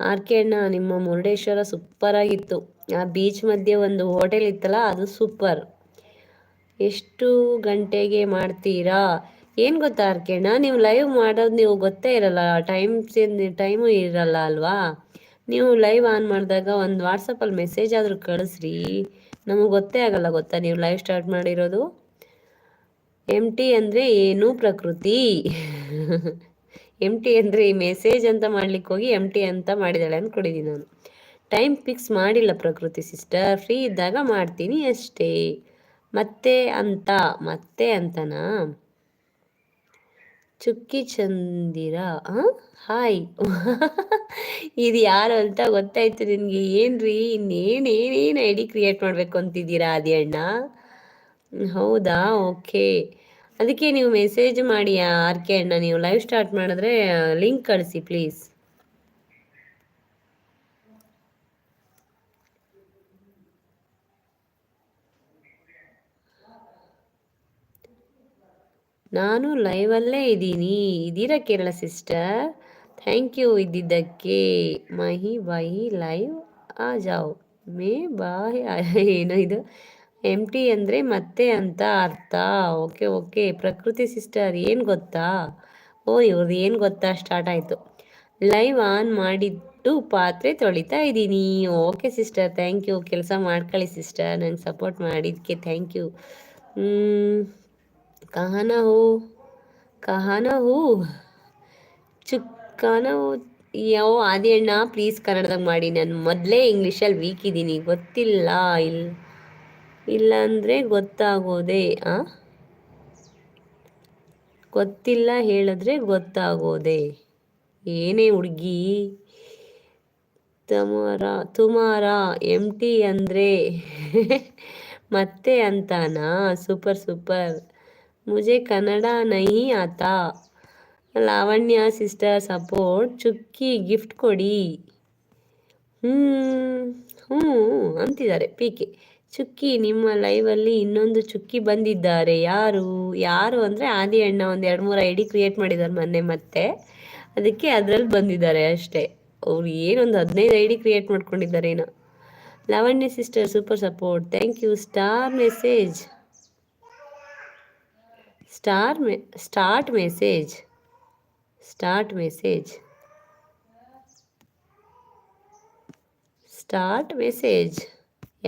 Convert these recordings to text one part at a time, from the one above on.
RK ಅಣ್ಣ, ನಿಮ್ಮ Murudeshwar super ಆಗಿತ್ತು. ಆ ಬೀಚ್ ಮಧ್ಯೆ ಒಂದು ಹೋಟೆಲ್ ಇತ್ತಲ್ಲ, ಅದು ಸೂಪರ್. ಎಷ್ಟು ಗಂಟೆಗೆ ಮಾಡ್ತೀರಾ? ಏನು ಗೊತ್ತಾ ಆರ್ಕೆ ಅಣ್ಣ, ನೀವು ಲೈವ್ ಮಾಡೋದು ನೀವು ಗೊತ್ತೇ ಇರಲ್ಲ, ಟೈಮು ಇರಲ್ಲ ಅಲ್ವಾ. ನೀವು ಲೈವ್ ಆನ್ ಮಾಡಿದಾಗ ಒಂದು ವಾಟ್ಸಪ್ಪಲ್ಲಿ ಮೆಸೇಜ್ ಆದರೂ ಕಳಿಸ್ರಿ, ನಮಗೆ ಗೊತ್ತೇ ಆಗಲ್ಲ ಗೊತ್ತಾ ನೀವು ಲೈವ್ ಸ್ಟಾರ್ಟ್ ಮಾಡಿರೋದು. ಎಮ್ ಟಿ ಅಂದರೆ ಏನು ಪ್ರಕೃತಿ? ಎಮ್ ಟಿ ಅಂದರೆ ಈ ಮೆಸೇಜ್ ಅಂತ ಮಾಡ್ಲಿಕ್ಕೆ ಹೋಗಿ ಎಮ್ ಟಿ ಅಂತ ಮಾಡಿದಾಳೆ ಅಂದ್ಕೊಂಡಿದ್ದೀನಿ ನಾನು. ಟೈಮ್ ಫಿಕ್ಸ್ ಮಾಡಿಲ್ಲ ಪ್ರಕೃತಿ ಸಿಸ್ಟರ್, ಫ್ರೀ ಇದ್ದಾಗ ಮಾಡ್ತೀನಿ ಅಷ್ಟೇ. ಮತ್ತೆ ಅಂತನಾ? ಚುಕ್ಕಿ ಚಂದಿರ ಹಾಯ್. ಇದು ಯಾರು ಅಂತ ಗೊತ್ತಾಯ್ತು ನಿನಗೆ. ಏನ್ರಿ ಇನ್ನೇನೇನೇನು ಐ ಡಿ ಕ್ರಿಯೇಟ್ ಮಾಡಬೇಕು ಅಂತಿದ್ದೀರಾ ಆದಿ ಅಣ್ಣ? ಹೌದಾ, ಓಕೆ. ಅದಕ್ಕೆ ನೀವು ಮೆಸೇಜ್ ಮಾಡಿ ಆರ್ಕೆ ಅಣ್ಣ, ನೀವು ಲೈವ್ ಸ್ಟಾರ್ಟ್ ಮಾಡಿದ್ರೆ ಲಿಂಕ್ ಕಳಿಸಿ ಪ್ಲೀಸ್. ನಾನು ಲೈವಲ್ಲೇ ಇದ್ದೀರಾ ಕೇರಳ ಸಿಸ್ಟರ್? ಥ್ಯಾಂಕ್ ಯು ಇದ್ದಿದ್ದಕ್ಕೆ. ಮಹಿ ಬಾಯಿ ಲೈವ್ ಆ ಜಾವ್ ಮೇ ಬಾಯ್. ಏನೋ ಇದು ಎಮ್ ಟಿ ಅಂದರೆ ಮತ್ತೆ ಅಂತ ಅರ್ಥ. ಓಕೆ ಓಕೆ ಪ್ರಕೃತಿ ಸಿಸ್ಟರ್, ಏನು ಗೊತ್ತಾ? ಇವ್ರದ್ದು ಏನು ಗೊತ್ತಾ ಸ್ಟಾರ್ಟ್ ಆಯಿತು. ಲೈವ್ ಆನ್ ಮಾಡಿಟ್ಟು ಪಾತ್ರೆ ತೊಳಿತಾ ಇದ್ದೀನಿ. Okay sister, thank you. ಕೆಲಸ ಮಾಡ್ಕೊಳ್ಳಿ ಸಿಸ್ಟರ್, ನಂಗೆ ಸಪೋರ್ಟ್ ಮಾಡಿದ್ದಕ್ಕೆ ಥ್ಯಾಂಕ್ ಯು. ಕಹಾನ ಹೂ ಚುಕ್ಕಾನ ಹೂ. ಯಾವ ಆದಿ ಅಣ್ಣ ಪ್ಲೀಸ್ ಕನ್ನಡದಾಗ ಮಾಡಿ, ನಾನು ಮೊದಲೇ ಇಂಗ್ಲೀಷಲ್ಲಿ ವೀಕ್ ಇದ್ದೀನಿ. ಗೊತ್ತಿಲ್ಲ ಇಲ್ಲಾಂದರೆ ಗೊತ್ತಾಗೋದೆ. ಗೊತ್ತಿಲ್ಲ ಹೇಳಿದ್ರೆ ಗೊತ್ತಾಗೋದೆ. ಏನೇ ಹುಡುಗಿ ತುಮಾರ ಎಮ್ ಟಿ ಅಂದರೆ ಮತ್ತೆ ಅಂತಾನಾ? ಸೂಪರ್. ಮುಜೆ ಕನ್ನಡ ನಹಿ ಆತಾ. Lavanya sister support. ಚುಕ್ಕಿ ಗಿಫ್ಟ್ ಕೊಡಿ. ಹ್ಞೂ ಅಂತಿದ್ದಾರೆ ಪಿಕೆ. ಚುಕ್ಕಿ ನಿಮ್ಮ ಲೈವಲ್ಲಿ ಇನ್ನೊಂದು ಚುಕ್ಕಿ ಬಂದಿದ್ದಾರೆ. ಯಾರು ಅಂದರೆ ಆದಿ ಅಣ್ಣ ಒಂದು 2-3 ಐ ಡಿ ಕ್ರಿಯೇಟ್ ಮಾಡಿದ್ದಾರೆ ಮೊನ್ನೆ, ಮತ್ತೆ ಅದಕ್ಕೆ ಅದರಲ್ಲಿ ಬಂದಿದ್ದಾರೆ ಅಷ್ಟೇ. ಅವ್ರು ಏನೊಂದು 15 ಐ ಡಿ ಕ್ರಿಯೇಟ್ ಮಾಡ್ಕೊಂಡಿದ್ದಾರೆ ಏನೋ. Lavanya sister super support, thank you. Start message.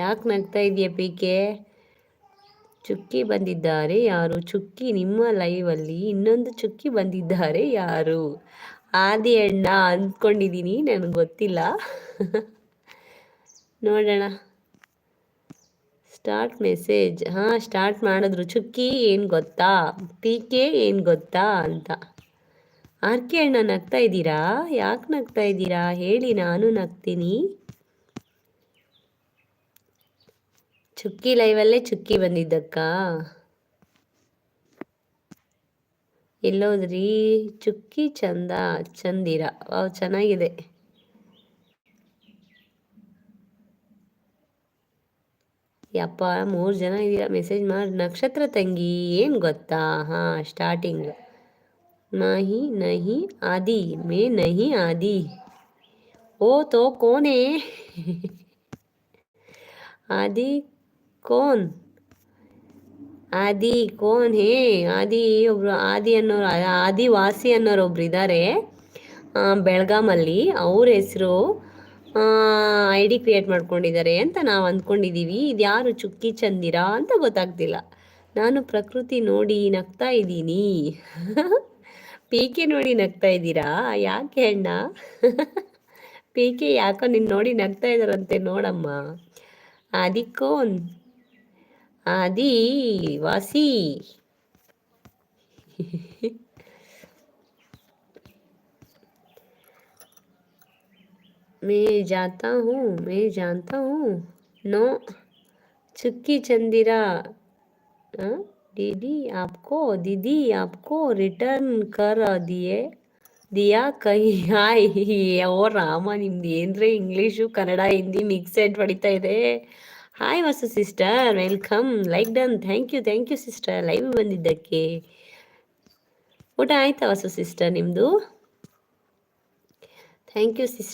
ಯಾಕೆ ನಗ್ತಾ ಇದೆಯಾ ಪಿಕೆ? ಚುಕ್ಕಿ ಬಂದಿದ್ದಾರೆ ಯಾರು? ಚುಕ್ಕಿ ನಿಮ್ಮ ಲೈವಲ್ಲಿ ಇನ್ನೊಂದು ಚುಕ್ಕಿ ಬಂದಿದ್ದಾರೆ ಯಾರು? ಆದಿ ಅಣ್ಣ ಅಂದ್ಕೊಂಡಿದ್ದೀನಿ, ನನಗೆ ಗೊತ್ತಿಲ್ಲ. ನೋಡೋಣ. Start message. ಸ್ಟಾರ್ಟ್ ಮಾಡಿದ್ರು. ಚುಕ್ಕಿ ಏನು ಗೊತ್ತಾ, ಪಿಕೆ ಏನು ಗೊತ್ತಾ ಅಂತ. ಆರ್ಕೆ ಅಣ್ಣ ನಗ್ತಾ ಇದ್ದೀರಾ? ಯಾಕೆ ನಗ್ತಾ ಇದ್ದೀರಾ ಹೇಳಿ, ನಾನು ನಗ್ತೀನಿ. ಚುಕ್ಕಿ ಲೈವಲ್ಲೇ ಚುಕ್ಕಿ ಬಂದಿದ್ದಕ್ಕ. ಎಲ್ಲೋದ್ರಿ? ಚುಕ್ಕಿ ಚಂದಿರ ಚೆನ್ನಾಗಿದೆ. ಯಪ್ಪ 3 ಜನ ಇದ್ದೀರಾ, ಮೆಸೇಜ್ ಮಾಡಿ. ನಕ್ಷತ್ರ ತಂಗಿ ಏನು ಗೊತ್ತಾ? ಸ್ಟಾರ್ಟಿಂಗ್ ಮಾಹಿ ನಹಿ ಆದಿ ಮೇ ನಹಿ ಆದಿ. ಓ ತೋ ಕೋನೇ ಆದಿ ಕೋನ್? ಹೇ ಆದಿ ಒಬ್ರು ಆದಿವಾಸಿ ಅನ್ನೋರು ಒಬ್ರು ಇದ್ದಾರೆ ಬೆಳಗಾಮಲ್ಲಿ. ಅವ್ರ ಹೆಸರು ಐ ಡಿ ಕ್ರಿಯೇಟ್ ಮಾಡ್ಕೊಂಡಿದ್ದಾರೆ ಅಂತ ನಾವು ಅಂದ್ಕೊಂಡಿದ್ದೀವಿ. ಇದು ಯಾರು ಚುಕ್ಕಿ ಚಂದಿರ ಅಂತ ಗೊತ್ತಾಗ್ತಿಲ್ಲ. ನಾನು ಪ್ರಕೃತಿ ನೋಡಿ ನಗ್ತಾ ಇದ್ದೀನಿ. ಪಿಕೆ ನೋಡಿ ನಗ್ತಾ ಇದ್ದೀರಾ? ಯಾಕೆ ಅಣ್ಣ? ಪಿಕೆ ಯಾಕೋ ನಿನ್ನ ನೋಡಿ ನಗ್ತಾ ಇದ್ದಾರಂತೆ ನೋಡಮ್ಮ. ಆದಿಕೋನ್ ಆದಿವಾಸಿ. मैं जानता हूँ नो चुक्की चंदिरा। दीदी आपको रिटर्न कर दिया कहीं? ಹಾಯ್. ಓ ರಾಮ, ನಿಮ್ದು ಏನ್ರಿ ಇಂಗ್ಲೀಷು ಕನ್ನಡ ಹಿಂದಿ ಮಿಕ್ಸೆಡ್ ಹೊಡಿತಾ ಇದೆ. Hi Vasu sister, welcome. Like done. Thank you sister live ಬಂದಿದ್ದಕ್ಕೆ. ಊಟ ಆಯ್ತಾ ವಾಸು ಸಿಸ್ಟರ್ ನಿಮ್ಮದು? Thank you sister.